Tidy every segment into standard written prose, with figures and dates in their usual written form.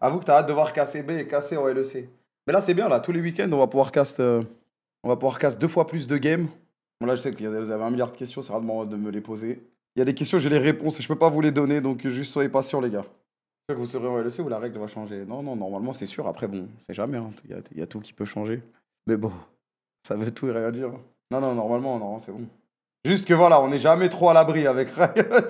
Avoue que t'as hâte de voir KCB et KC en LEC. Mais là, c'est bien, là, tous les week-ends, on va pouvoir cast 2 fois plus de games. Bon, là, je sais que vous avez un milliard de questions, c'est rare de me les poser. Il y a des questions, j'ai les réponses et je peux pas vous les donner, donc juste soyez patients, les gars. J'espère que vous serez en LEC ou la règle va changer. Non, non, normalement, c'est sûr. Après, bon, c'est jamais, hein. Il y a tout qui peut changer. Mais bon, ça veut tout et rien dire. Non, non, normalement, non, c'est bon. Juste que voilà, on n'est jamais trop à l'abri avec Riot.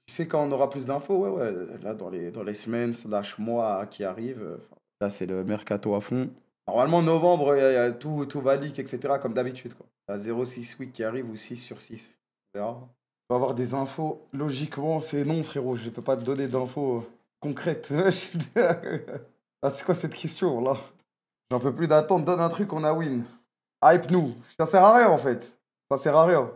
Tu sais quand on aura plus d'infos? Ouais, ouais. Là, dans les semaines, slash mois qui arrivent, là, c'est le mercato à fond. Normalement, novembre, tout va leak, etc. Comme d'habitude, quoi. La 0,6 week qui arrive ou 6 sur 6. On verra. On va avoir des infos. Logiquement, c'est non, frérot. Je ne peux pas te donner d'infos concrètes. Ah, c'est quoi cette question, là? J'en peux plus d'attendre. Donne un truc, on a win. Hype nous. Ça sert à rien, en fait. Ça sert à rien.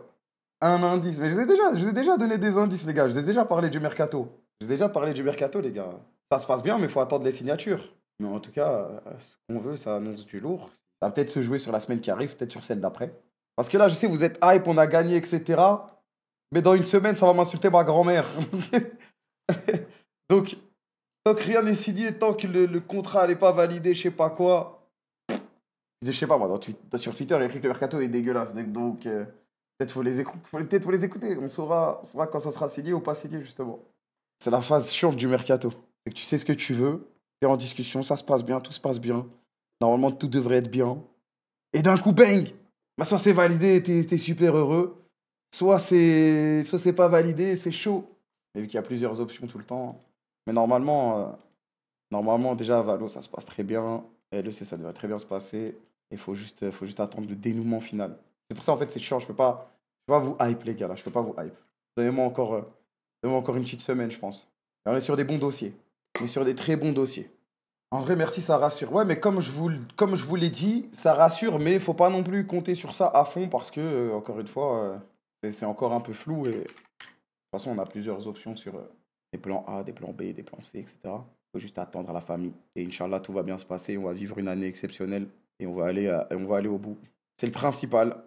Un indice. Mais je vous ai déjà donné des indices, les gars. Je vous ai déjà parlé du mercato. Je vous ai déjà parlé du mercato, les gars. Ça se passe bien, mais il faut attendre les signatures. Mais en tout cas, ce qu'on veut, ça annonce du lourd. Ça va peut-être se jouer sur la semaine qui arrive, peut-être sur celle d'après. Parce que là, je sais, vous êtes hype, on a gagné, etc. Mais dans une semaine, ça va m'insulter ma grand-mère. Donc, tant que rien n'est signé, tant que le contrat n'est pas validé, je sais pas quoi. Je sais pas, moi, sur Twitter, il y a écrit que le mercato est dégueulasse. Donc, peut-être peut-être faut les écouter. On saura quand ça sera signé ou pas signé, justement. C'est la phase chiante du mercato. C'est que tu sais ce que tu veux, tu es en discussion, ça se passe bien, tout se passe bien. Normalement, tout devrait être bien. Et d'un coup, bang! Bah, soit c'est validé, t'es super heureux, soit c'est pas validé, c'est chaud. Et vu qu'il y a plusieurs options tout le temps. Mais normalement déjà, à Valo, ça se passe très bien. LEC, ça devrait très bien se passer. Il faut juste attendre le dénouement final. C'est pour ça, en fait, c'est chiant. Je peux pas vous hype, les gars, là. Je peux pas vous hype. Donnez-moi encore une petite semaine, je pense. Et on est sur des bons dossiers. On est sur des très bons dossiers. En vrai, merci, ça rassure. Ouais, mais comme je vous l'ai dit, ça rassure, mais il faut pas non plus compter sur ça à fond parce que, encore une fois, c'est encore un peu flou. Et de toute façon, on a plusieurs options sur des plans A, des plans B, des plans C, etc. Il faut juste attendre à la famille. Et Inch'Allah, tout va bien se passer. On va vivre une année exceptionnelle et on va aller au bout. C'est le principal.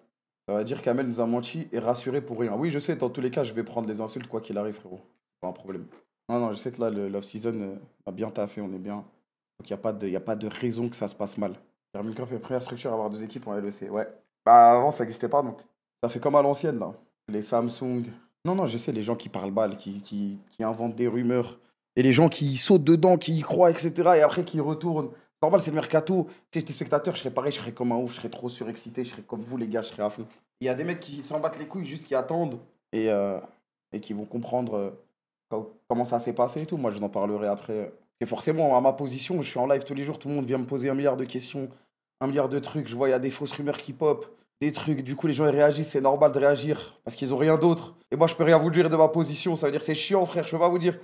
Ça va dire qu'Amel nous a menti et rassuré pour rien. Oui, je sais, dans tous les cas, je vais prendre les insultes quoi qu'il arrive, frérot. Pas un problème. Non, non, je sais que là, l'off-season a bien taffé, on est bien. Donc, il y a pas de raison que ça se passe mal. Hermine Corp est la première structure à avoir deux équipes en LEC. Ouais. Bah, avant, ça n'existait pas, donc. Ça fait comme à l'ancienne, là. Les Samsung. Non, non, je sais, les gens qui parlent balle, qui inventent des rumeurs. Et les gens qui sautent dedans, qui y croient, etc. Et après qui retournent. C'est normal, c'est le mercato. Si j'étais spectateur, je serais pareil, je serais comme un ouf, je serais trop surexcité, je serais comme vous, les gars, je serais à fond. Il y a des mecs qui s'en battent les couilles, juste qui attendent et, euh, et qui vont comprendre comment ça s'est passé et tout. Moi, je vous en parlerai après. Et forcément, à ma position, je suis en live tous les jours, tout le monde vient me poser un milliard de questions, un milliard de trucs. Je vois, il y a des fausses rumeurs qui pop, des trucs. Du coup, les gens ils réagissent, c'est normal de réagir parce qu'ils ont rien d'autre. Et moi, je peux rien vous dire de ma position. Ça veut dire c'est chiant, frère. Je peux pas vous dire,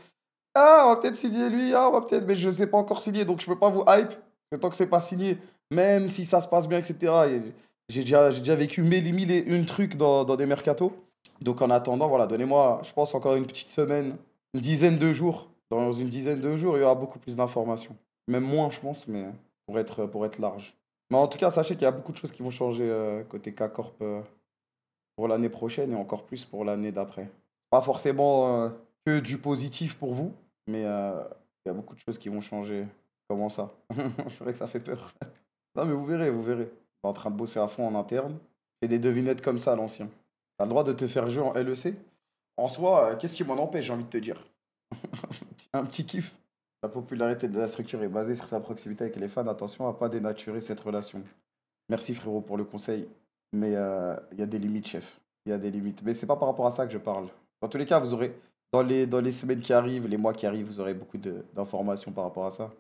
ah, on va peut-être signer lui, ah, on va peut-être, mais je sais pas encore signer, donc je peux pas vous hype. Tant que c'est pas signé, même si ça se passe bien, etc. Et j'ai déjà vécu mille et une trucs dans des mercatos. Donc en attendant, voilà, donnez-moi, je pense, encore une petite semaine, une dizaine de jours. Dans une dizaine de jours, il y aura beaucoup plus d'informations. Même moins, je pense, mais pour être large. Mais en tout cas, sachez qu'il y a beaucoup de choses qui vont changer côté K-Corp pour l'année prochaine et encore plus pour l'année d'après. Pas forcément que du positif pour vous, mais il y a beaucoup de choses qui vont changer. Comment ça? C'est vrai que ça fait peur. Non, mais vous verrez, vous verrez. On est en train de bosser à fond en interne. Et des devinettes comme ça à l'ancien. T'as le droit de te faire jouer en LEC? En soi, qu'est-ce qui m'en empêche, j'ai envie de te dire? Un petit kiff. La popularité de la structure est basée sur sa proximité avec les fans. Attention à pas dénaturer cette relation. Merci frérot pour le conseil. Mais il y a des limites, chef. Il y a des limites. Mais c'est pas par rapport à ça que je parle. Dans tous les cas, vous aurez, dans les semaines qui arrivent, les mois qui arrivent, vous aurez beaucoup d'informations par rapport à ça.